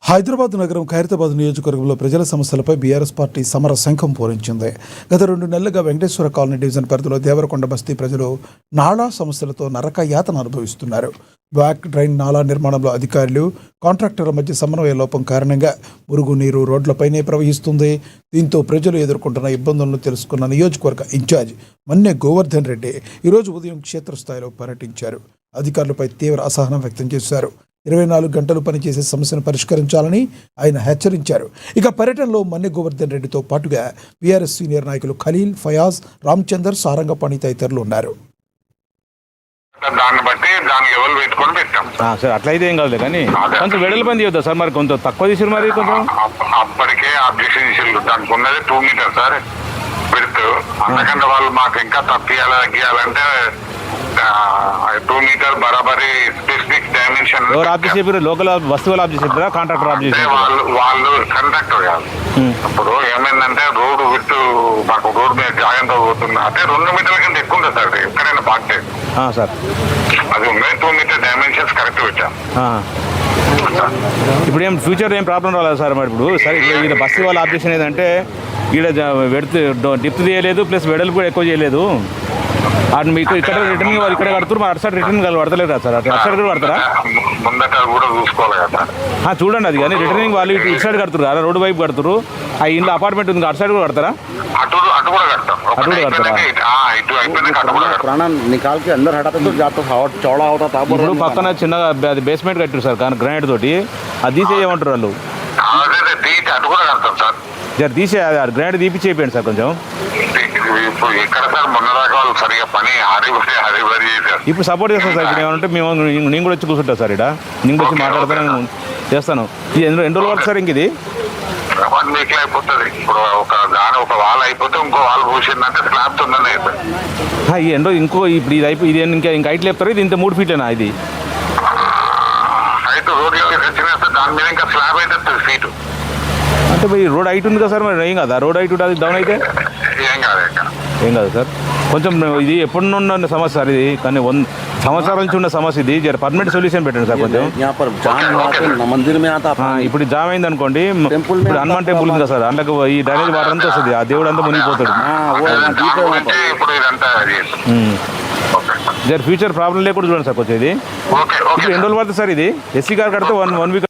హైదరాబాద్ నగరం ఖైరతాబాద్ నియోజకవర్గంలో ప్రజల సమస్యలపై బీఆర్ఎస్ పార్టీ సమర శంఖం పూరించింది. గత 2 నెలలుగా వెంకటేశ్వర కాలనీ డివిజన్ పరిధిలో దేవరకొండ బస్తీ ప్రజలు నాలా సమస్యలతో నరక యాతన అనుభవిస్తున్నారు. బ్యాక్ డ్రైన్ నాలా నిర్మాణంలో అధికారులు, కాంట్రాక్టర్ల మధ్య సమన్వయ లోపం కారణంగా మురుగునీరు రోడ్లపైనే ప్రవహిస్తుంది. దీంతో ప్రజలు ఎదుర్కొంటున్న ఇబ్బందులను తెలుసుకున్న నియోజకవర్గ ఇన్ఛార్జ్ మన్నె గోవర్ధన్ రెడ్డి ఈరోజు ఉదయం క్షేత్రస్థాయిలో పర్యటించారు. అధికారులపై తీవ్ర అసహనం వ్యక్తం చేశారు. 24 గంటలు పనిచేసే సమస్యను పరిష్కరించాలని ఆయన హెచ్చరించారు. ఇక పర్యటనలో మన్నె గోవర్ధన్ రెడ్డితో పాటుగా బీఆర్ఎస్ సీనియర్ నాయకులు ఖలీల్, ఫయాజ్, రామచందర్, సారంగపాణి తదితరులు ఉన్నారు. దాన్ని బట్టి దాని లెవెల్ పెట్టుకొని పెట్టాం సార్. అట్లయితే ఏం కాదు కానీ కొంచెం వెడల్పని చేయొద్దా సార్? మరి కొంచెం తక్కువ తీసారు మరి కొంచెం. అప్పటికే అబ్జెక్షన్ చేసారు. దానికి ఉన్నది 2 మీటర్ సార్ పెడుతూ, అందుకంటే వాళ్ళు మాకు ఇంకా తగ్గియాలంటే 2 మీటర్ బరాబరి స్పెసిఫిక్ డైమెన్షన్. ఎవరు ఆఫీస్ చెప్పారు? లోకల్ వస్తువులు ఆఫీస్ చెప్పారా, కాంట్రాక్టర్ ఆఫీస్? వాళ్ళు కండక్టర్ కాదు. ఇప్పుడు ఏమైందంటే రోడ్డు విత్ మాకు రోడ్డు మీద జాగ్రత్త పోతుంది అంటే 2 మీటర్ల కింద ఎక్కువ ఉంటుంది సార్ ఎక్కడైనా బాగా సార్. అది ఉన్నాయి 2 మీటర్ డైమెన్షన్స్ కరెక్ట్ పెట్టాం. ఇప్పుడు ఏం ఫ్యూచర్ ఏం ప్రాబ్లం రాలేదు సార్? మరి ఇప్పుడు సరే ఇక్కడ బస్సు వాళ్ళ ఆబ్జెక్షన్ ఏంటంటే ఇక్కడ డిప్త్ చేయలేదు, ప్లస్ వెడల్పు కూడా ఎక్కువ చేయలేదు. అటు మీకు ఇక్కడ రిటర్న్ వాళ్ళు ఇక్కడ కడుతున్నారు, మరి అటు సైడ్ రిటర్న్ కడతలేదు కదా సార్? అటు సైడ్ కూడా కడతారా? ముందట కూడా చూసుకోవాలి కదా. చూడండి అది కానీ రిటర్నింగ్ వాళ్ళు ఇటు సైడ్ కడుతురు కదా, రోడ్డు వైపు కడుతురు. ఆ ఇంట్లో అపార్ట్మెంట్ ఉంది, అటు సైడ్ కూడా కడతారా? అటు కూడా కడతాం. అటు కూడా కడతారా? ఇప్పుడు పక్కన చిన్నగా అది బేస్మెంట్ కట్టారు సార్ కానీ గ్రానైట్ తోటి, అది తీసేయమంటారు వాళ్ళు. అటు కూడా కడతాం సార్. జర తీసే గ్రానైట్ తీపి చేయండి సార్ కొంచెం. ఇప్పుడు ఎక్కడ సార్ మొన్న దాకా వాళ్ళు సరిగా పని హరిబరి చేశారు. ఇప్పుడు సపోర్ట్ చేస్తాను సార్. ఇప్పుడు ఏమంటే నేను కూడా వచ్చి కూర్చుంటా సార్. ఇక్కడ నేను వచ్చి మాట్లాడతాను, చేస్తాను. ఇది ఎన్ని రోజులు పడుతుంది సార్? ఇంక ఇది 1 వీక్ అయిపోతుంది. ఇప్పుడు ఒక వాల్ అయిపోతే ఇంకో వాల్ పూసిందంటే స్లాబ్ తొందరనే అయిపోతుంది. ఈ ఎండో ఇంకో ఇప్పుడు ఇది ఇంకా హైట్ లేపుతారు. ఇది ఇంత 3 ఫీట్లేనా? ఇది హైట్ రోడ్ వచ్చినేస్తే దాని మీద ఇంకా స్లాబ్ అయితే 3 ఫీట్. అంటే మరి రోడ్ హైట్ ఉంది కదా సార్? మరి ఏం కదా రోడ్ హైట్ ఉంటుంది డౌన్ అయితే ఏం కాదు సార్. కొంచెం ఇది ఎప్పుడున్న సమస్య సార్ ఇది, కానీ 100 సంవత్సరాల నుంచి ఉన్న సమస్య ఇది. జర పర్మనెంట్ సొల్యూషన్ పెట్టండి సార్ కొంచెం. ఇప్పుడు జామ్ అయింది అనుకోండి, ఇప్పుడు హనుమాన్ టెంపుల్ ఉంది కదా సార్, అందులో ఈ డ్రైనేజ్ వాటర్ అంతా వస్తుంది, ఆ దేవుడు అంతా మునిగిపోతాడు. జర ఫ్యూచర్ ప్రాబ్లం లేకుండా చూడండి సార్ కొంచెం. ఇది ఇప్పుడు ఎన్ని రోజులు పడుతుంది సార్? ఇది ఎస్సీ గారు కడితే 1 వీక్.